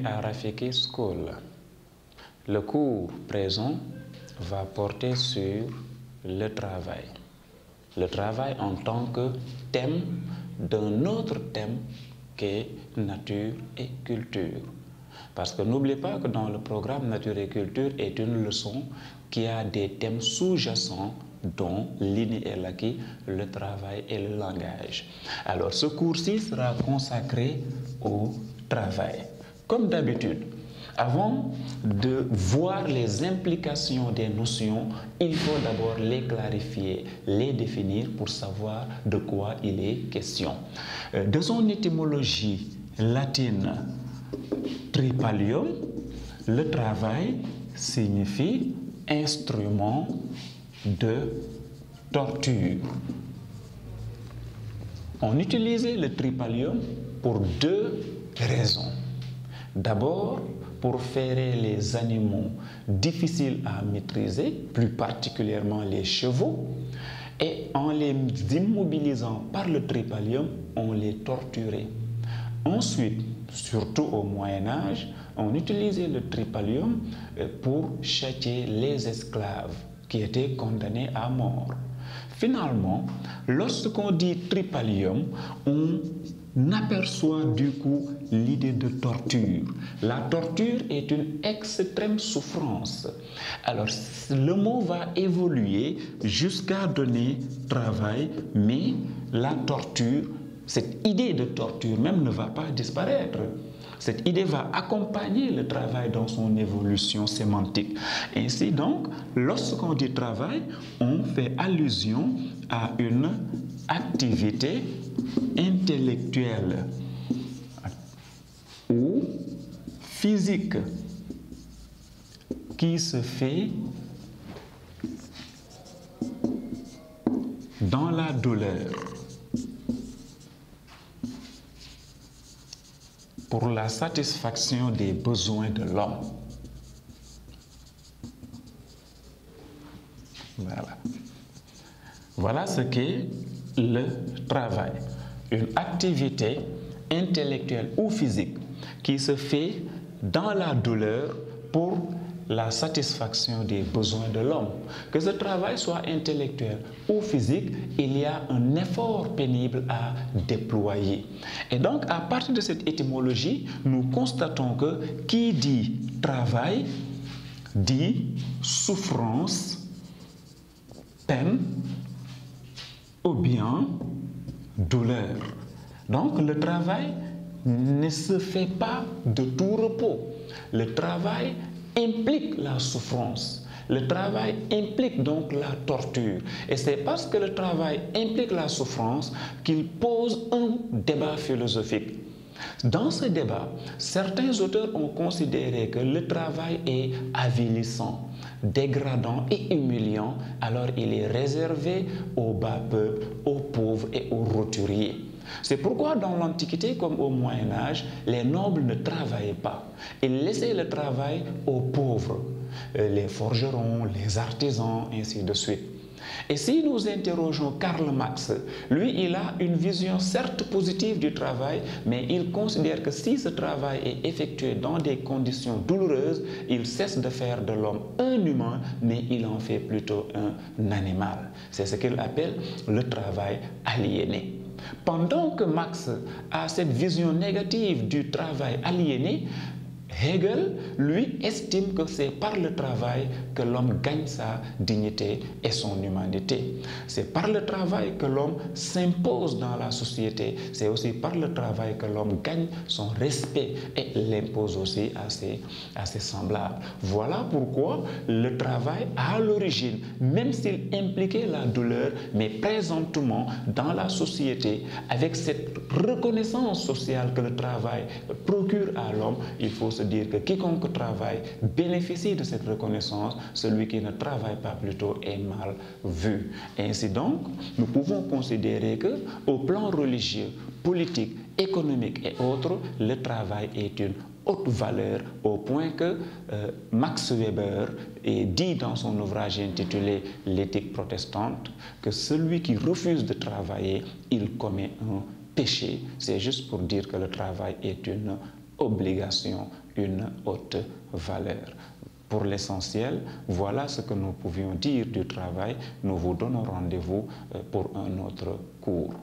Bienvenue à Rafiki School. Le cours présent va porter sur le travail. Le travail en tant que thème d'un autre thème qu'est nature et culture. Parce que n'oubliez pas que dans le programme nature et culture est une leçon qui a des thèmes sous-jacents dont l'INI et l'acquis, le travail et le langage. Alors ce cours-ci sera consacré au travail. Comme d'habitude, avant de voir les implications des notions, il faut d'abord les clarifier, les définir pour savoir de quoi il est question. De son étymologie latine tripalium, le travail signifie instrument de torture. On utilisait le tripalium pour deux raisons. D'abord, pour ferrer les animaux difficiles à maîtriser, plus particulièrement les chevaux, et en les immobilisant par le tripalium, on les torturait. Ensuite, surtout au Moyen-Âge, on utilisait le tripalium pour châtier les esclaves qui étaient condamnés à mort. Finalement, lorsqu'on dit tripalium, on aperçoit du coup l'idée de torture. La torture est une extrême souffrance. Alors, le mot va évoluer jusqu'à donner travail, mais la torture, cette idée de torture même ne va pas disparaître. Cette idée va accompagner le travail dans son évolution sémantique. Ainsi donc, lorsqu'on dit travail, on fait allusion à une activité intellectuelle ou physique qui se fait dans la douleur pour la satisfaction des besoins de l'homme. Voilà. Voilà ce qu'est le travail. Une activité intellectuelle ou physique qui se fait dans la douleur pour la satisfaction des besoins de l'homme. Que ce travail soit intellectuel ou physique, il y a un effort pénible à déployer. Et donc, à partir de cette étymologie, nous constatons que qui dit travail dit souffrance, peine ou bien douleur. Donc, le travail ne se fait pas de tout repos. Le travail implique la souffrance. Le travail implique donc la torture. Et c'est parce que le travail implique la souffrance qu'il pose un débat philosophique. Dans ce débat, certains auteurs ont considéré que le travail est avilissant, dégradant et humiliant, alors il est réservé aux bas peuples, aux pauvres et aux roturiers. C'est pourquoi dans l'Antiquité comme au Moyen-Âge, les nobles ne travaillaient pas. Ils laissaient le travail aux pauvres, les forgerons, les artisans, ainsi de suite. Et si nous interrogeons Karl Marx, lui, il a une vision certes positive du travail, mais il considère que si ce travail est effectué dans des conditions douloureuses, il cesse de faire de l'homme un humain, mais il en fait plutôt un animal. C'est ce qu'il appelle le travail aliéné. Pendant que Marx a cette vision négative du travail aliéné, Hegel, lui, estime que c'est par le travail que l'homme gagne sa dignité et son humanité. C'est par le travail que l'homme s'impose dans la société. C'est aussi par le travail que l'homme gagne son respect et l'impose aussi à ses semblables. Voilà pourquoi le travail, à l'origine, même s'il impliquait la douleur, mais présentement dans la société, avec cette reconnaissance sociale que le travail procure à l'homme, il faut se dire que quiconque travaille bénéficie de cette reconnaissance, celui qui ne travaille pas plutôt est mal vu. Ainsi donc, nous pouvons considérer que, au plan religieux, politique, économique et autres, le travail est une haute valeur au point que Max Weber dit dans son ouvrage intitulé L'éthique protestante que celui qui refuse de travailler, il commet un péché. C'est juste pour dire que le travail est une obligation une haute valeur. Pour l'essentiel, voilà ce que nous pouvions dire du travail. Nous vous donnons rendez-vous pour un autre cours.